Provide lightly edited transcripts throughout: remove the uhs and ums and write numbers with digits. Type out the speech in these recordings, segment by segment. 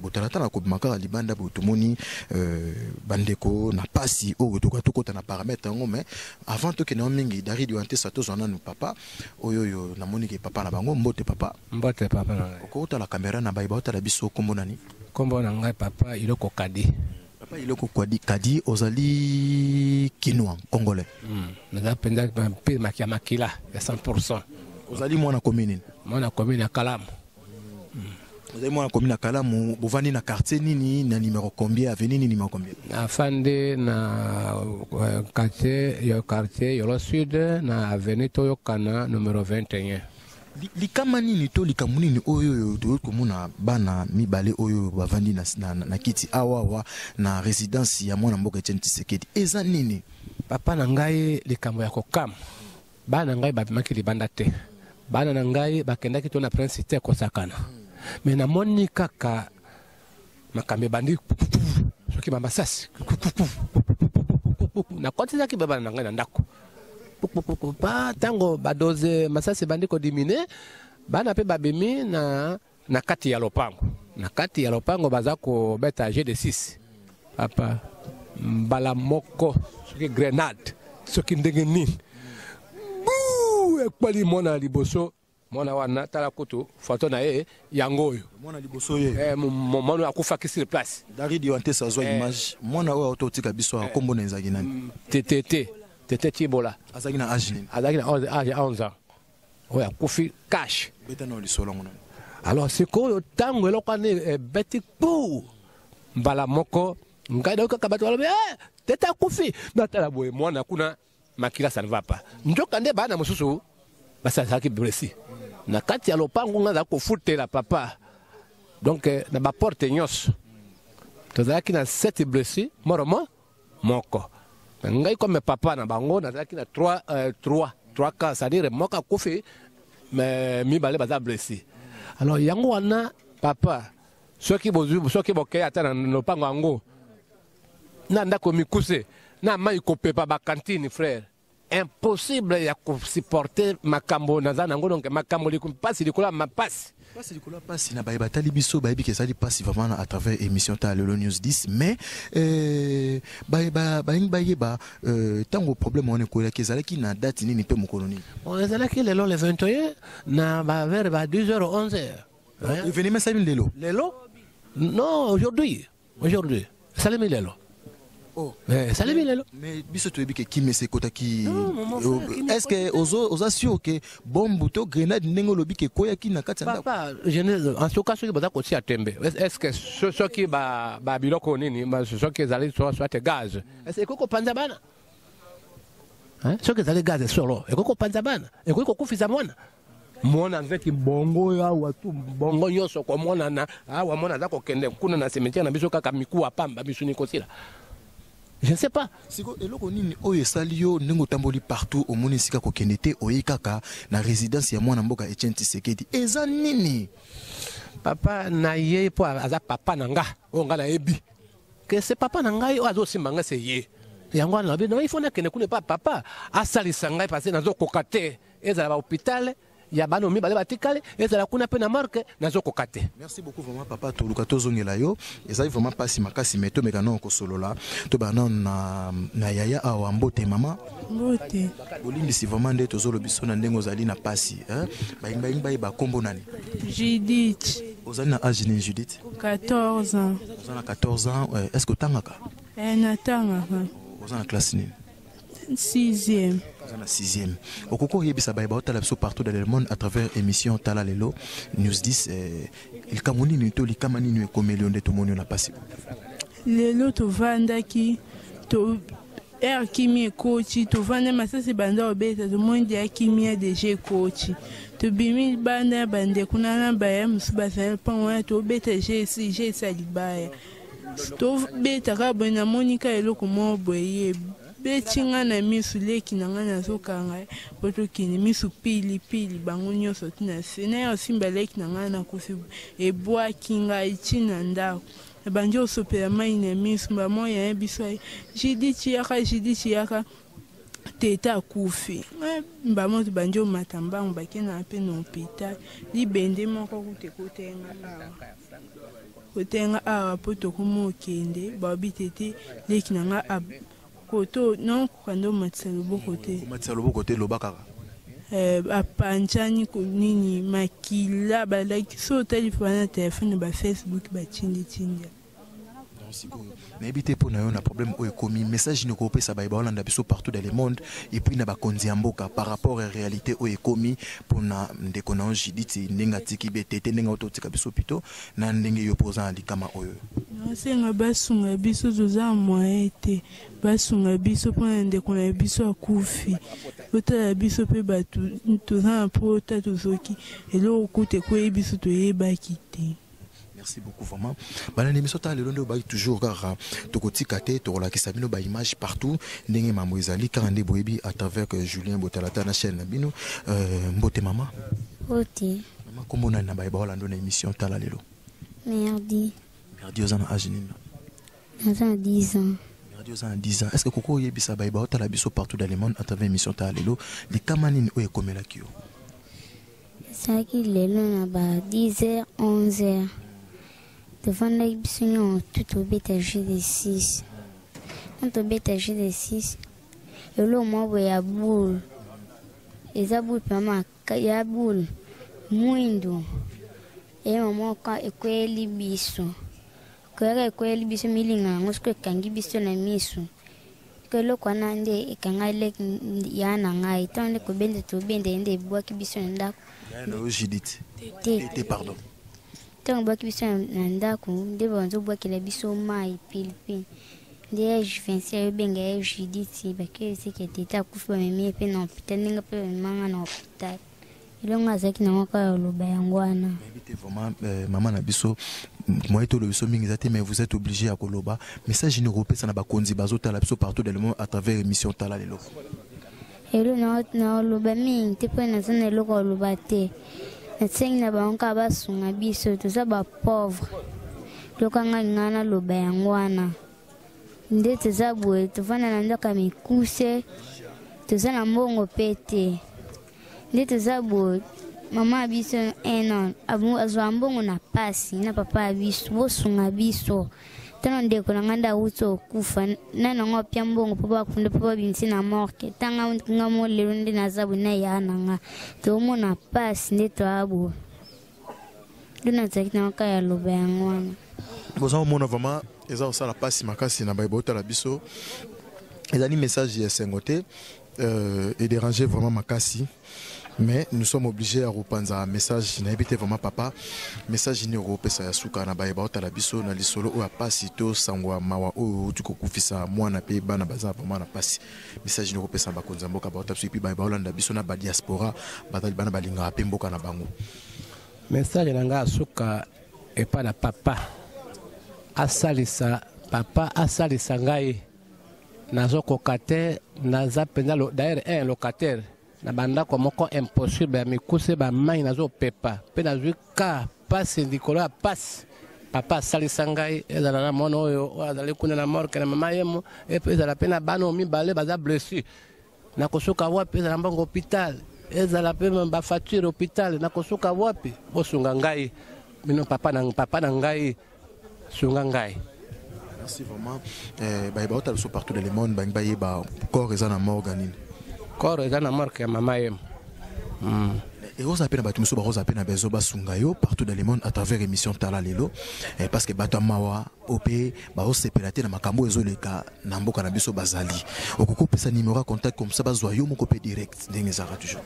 kotalata na kobimaka libanda botomoni bandeko na pasi oyo tokata na paramètre ngo mais avant to kena mingi dari diante sato zona no papa oyo na moni ke papa na bango mbote papa na ko la caméra na baiba ta la biso kombo nani kombo na ngai papa Iloko Kadi. Papa Iloko Kadi ozali kinois congolais. Na penda makia makila ya 100%. Ozali mwana commune. Mwana commune ya Kalamu. Ozali mwana commune ya Kalamu, bovandi na quartier nini na numéro combien avenue nini numéro combien? Afande na quartier Yolo Sud na avenue Toyokana numéro 21. Likama nini to likamu nini oyo komuna bana mibale oyo bavandi na kiti awawa na résidence ya mwana mboka Etienne Tshisekedi eza nini? Papa na ngai likambo ya kokam bana ngai babimaki libanda te bana na ngai bakendaki to na prince te kosakana mais na moni kaka makambe bandi soki bambasasi na kotisaki bana na ngai na ndako pa tango badoze masasi bandi ko dimine bana pe babimi na kati ya lopango baza ko beta G6 papa mbala moko soki grenade soki ndenge nini ekwali mona liboso mona wana tala kutu foto na ye yangoyo mona liboso ye mona akufa sur place dari diante sa zo image mona oyo autotika biso kombo na nzaki nani Tete Tibola. Azaki na âge nini? Azaki na 11 ans. Oui, akufi cash. Beta na lisolo ngona. Alors c'est quoi tango eloko ne beti pou. Mbala moko ngai doka kabato wala tete akufi. Natala boye mwana kuna makila ça ne va pas. Njoka nde bana mususu basa saki blessi. Na kati ya lopango ngaza ko futela papa. Donc na ba porte nyos. Tozaki na 7 blessi moromo moko. Ngai comme papa na bango nazaki na 3 cas c'est-à-dire moka kufi mais mi balé baza blessé. Alors yango wana papa soki boke ata na lopango yango na ndako mikuse na mai kopepa ba cantine frère impossible ya ko supporter makambo na zanango donc makambo liku pasi likola mapasi Passe du coup passe na baïba talibiso baïbi que ça dit passe vraiment à travers émission ta Lelo News 10 mais baïba tango problème on est quoi que ça qui na date ni pe mokoloni on est là qui le 21 na ba vers 10h 11h événement ça lelo non aujourd'hui salemi lelo oh salemi lelo mais biso to ebike ki mese kota ki est-ce que aux assure que bombe to grenade nengo lobike koya ki na kati ndako papa je ne en tout cas ceux qui baza ko tia tembe est-ce que ceux qui ba biloko nini ceux qui zali soit gaz est-ce que koko panza bana hein ceux qui zali gaz solo et koko panza bana et koko kufiza mwana avec bongo ya watu bongo nyoso kwa mwana na awa mwana zako kende kuna na cimetière na biso kaka mikuwa pamba biso ni kosila. Je ne sais pas. Siko eloko nini oyo salio nengo tamboli partout au munisika ko kenete oyikaka na résidence ya mwana mboka Etienne Tshisekedi. Eza nini? Papa na ye po aza papa nanga o nga na ebi. Que c'est papa nanga o azo simbanga se ye. Yango na bi no il faut na kene kune pas papa asali sanga passer na zo kokate ezala ba hôpital ya bano mi bale batikale ezala kuna pe na marque na zo kokate. Merci beaucoup vraiment papa to lukato zongela yo ezali vraiment pasi makasi meto mekano ko solola to bana na yaya awa mbote mama mbote bolindi si vraiment nde to zolo biso na ndengo zali na pasi hein ba kombo nani Judith ozali na âge ni Judith 14 ans ozali na 14 ans est-ce que tangaka natangaka ozali na classe nini 6e dans la 6e. Au concours, il y a partout dans le monde à travers l'émission Tala Lelo News 10. Il Kamoni Nito, il Kamani Nue comme Léon de Tomonio la passé. Lelo to vanda ki to kimi coach to vanda masasi banda obeta to monde ya kimi DG coach. To bimi banda bande kunana baya musubasa pa to obeta G salibaya. To beta ka bona Monica eloko mo boye. Betinga na misu leki na ngana zokanga boto kini misu pili bango nyoso tina sene yo simba leki na ngana kusi ebwa kinga ichina ndao banjo sopela mai na misu ba moya biso jidi yaka teta kufi ba moto banjo matamba mbake na pe no hôpital libende moko kutekotenga otenga awa po tokoma okende baobi tete leki na nga koto non kokanda omatisa loboko te omatisa loboko te loba kaka apanchani nini makila balaki so otali fana telefone bafacebook batindi nayebi te mpo na yo na problème oyo ekomi message nini okopesa baye baolanda biso partout dans le monde et puis na bakonzi ya mboka par rapport à réalité oyo ekomi mpona ndeko na yo jiditi ndenge atiki be tete ndenge ototika biso pito na ndenge yo mpo oza na likama oyo nasenga basunga biso toza moye te basunga biso mpona ndeko na biso akufi otala biso mpe bato toza na po ota tozoki eloko kuta ekoyebi biso toyebaki te. Merci beaucoup vraiment. Balani misota le londo ba toujours car tokotika te to la kisabino ba image partout ndenge mambo ezali kande boyebi à travers Julien Botalata na chaîne bino mbote mama. Ote. Mama kombo na ba balando na émission tala lelo. Merdi. Merdi aux âges nini. Dans 10 ans. Merdi aux 10 ans. Est-ce que koko yebisa ba tala biso partout dans le monde à travers émission tala lelo les kamanini oye komela kio. Ça qui lelo na ba 10h 11h. Devant la biso tout au bétage de 6. Quand au bétage de 6, et là moi ya boule. Et ça boule maman, ya boule. Muindo. Et maman quand ekweli biso. Kwere ekweli biso milinga ngosko kangi biso na miso. Que lo kwana nde ekanga le ya na ngai tande ko bende to bende ende bwaki biso ndako. Ya no jidit. Te pardon. Tant que biso na ndako nde bonzo bwakela biso mai pilipili nde juvensia benga jiditi bakeli sike teta kufa meme pe na hospital ninga pe manga na hospital ilonga zaki na mwaka loba yangwana invité vraiment maman na biso moi to le biso mingi zate mais vous êtes obligé à koloba message ni repesa na bakonzi bazota la biso partout dans le monde à travers émission tala lelo elo na loba mingi te pe na zona loko loba te. Nsengi na banka basunga biso toza ba pauvre lokanga ngana loba yangwana nde toza boye tovana na ndaka mikuse toza na mbongo pete nde toza boye mama biso eno azwa mbongo na pasi na papa biso bosunga biso tano ndeko na nganda uto kufa nana ngo pya mbongo papa kunde papa binsi na morke tanga nga mo lelo ndi na zabu na yana nga to mo na pass nde to abo duna tekna ka ya loba yangwana boza mona vraiment eza osala passe makasi na baibota la biso ezali message ya sengote et déranger vraiment makasi. Mais nous sommes obligés à reprendre un message. N'habitez vraiment papa. Message ni européen ça yasuka na baye baota la biso na lisolo o apasi to sangwa mawa o tu kokufisa mwana pe bana baza vraiment na pasi. Message ni européen ça bakonza mboka baota biso puis baye baolanda biso na ba diaspora batali bana balinga pe mboka na bango. Message nanga asuka e pa na papa. Asalisa papa asalisa ngai. Nazo kokate naza penda d'ailleurs un locataire. Na banda kwa moko impossible ya mikuse ba mai nazo pepa pe na zuka passe ndikola passe papa salisa ngai ezala na mono oyo azali kuna na morke na mama yemo e pe ezala pe na bano mibale baza blessé na kosuka wapi ezala mbango hôpital ezala pe ba facture hôpital na kosuka wapi bosunga ngai mino papa na ngai sunga ngai. Merci vraiment ba ba so partout dans le monde ba baye ba corps ezana morganine corps est dans la marque maman yem. Et vous appelez batu muso ba vous appelez na bezo ba sungayo partout dans le monde à travers émission tala lelo parce que batu mawa opé ba o sepelate na makambo ezoleka na mboka na biso bazali okoko pesa numéro contact comme ça bazwa yo moko pe direct ndenge za toujours.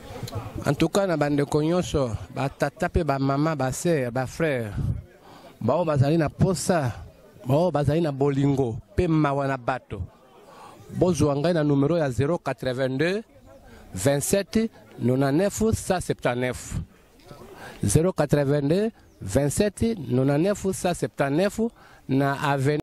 En tout cas na bande konyoso ba tata pe ba maman ba sœur ba frère ba o bazali na posa ba o bazali na bolingo pe mawa na bato bozwa ngai na numéro ya 082 27 99 179 082 27 99 179 na avenue